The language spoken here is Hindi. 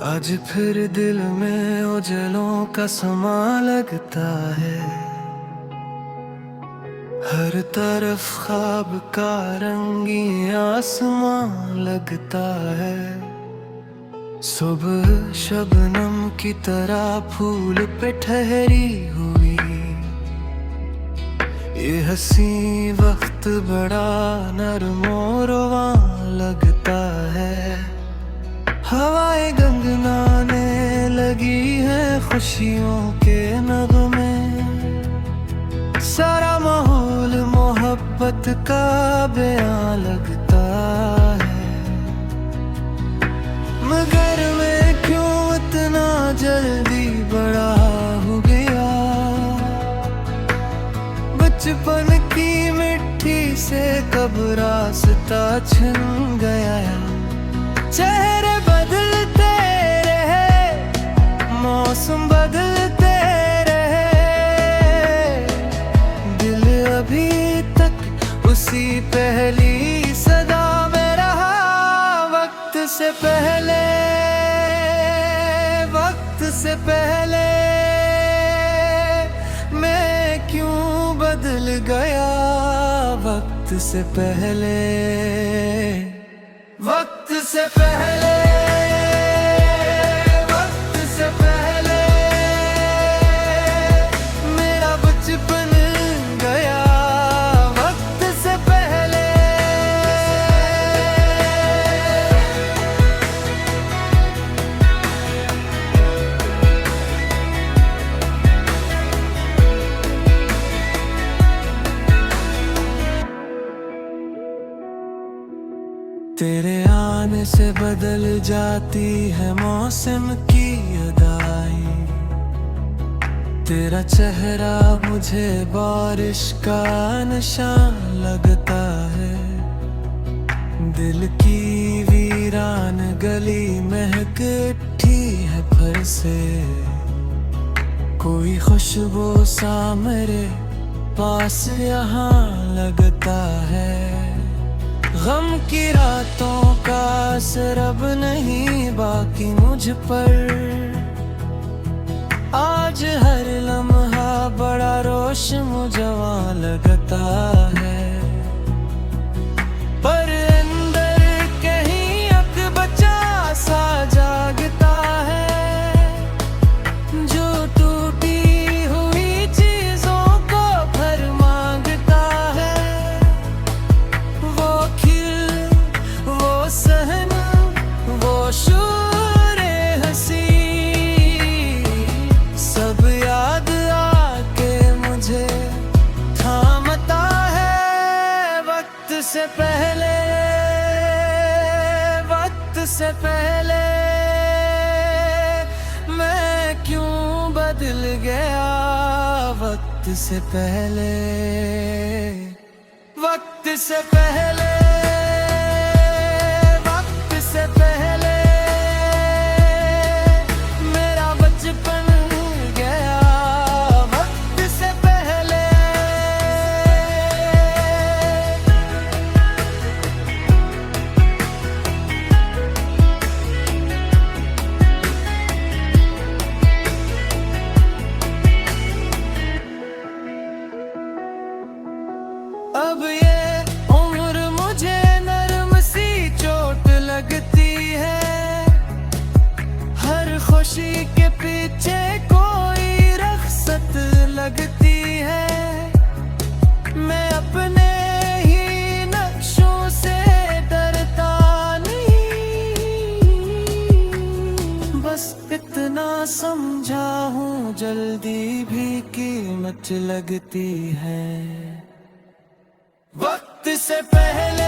आज फिर दिल में उजलों का समा लगता है। हर तरफ ख्वाब का रंगी आसमां लगता है। सुबह शबनम की तरह फूल पे ठहरी हुई ये हंसी वक्त बड़ा नरमोरवा लगता है। हवाएं गंगनाने लगी है खुशियों के नगमे। सारा माहौल मोहब्बत का बयां लगता है। मगर मैं क्यों इतना जल्दी बड़ा हो गया। बचपन की मिट्टी से कब रास्ता छिन गया। चेहरे बदलते रहे, मौसम बदलते रहे, दिल अभी तक उसी पहली सदा में रहा। वक्त से पहले, वक्त से पहले मैं क्यों बदल गया। वक्त से पहले, वक्त से पहले, वक्त से पहले मेरा बचपन गया। वक्त से पहले तेरे आने से बदल जाती है मौसम की अदाई। तेरा चेहरा मुझे बारिश का निशान लगता है। दिल की वीरान गली महक उठी है फिर से। कोई खुशबू सा मेरे पास यहाँ लगता है। गम की रातों का असर अब नहीं बाकी मुझ पर। आज हर लम्हा बड़ा रोशमुजवां लगता है। पर अंदर कहीं अकबचा सा जागता है। जो टूटी हुई चीजों को फिर मांगता है। वो खिल, वो सहन, वो शूरे हंसी सब याद आके मुझे थामता है। वक्त से पहले, वक्त से पहले मैं क्यों बदल गया। वक्त से पहले, वक्त से पहले, वक्त से पहले मेरा बचपन गया। वक्त से पहले अब ये उम्र मुझे नरम सी चोट लगती है। हर खुशी के पीछे कोई रख्सत लगती है। मैं अपने ही नक्शों से डरता नहीं। बस इतना समझा हूँ जल्दी भी कीमत लगती है। वक्त से पहले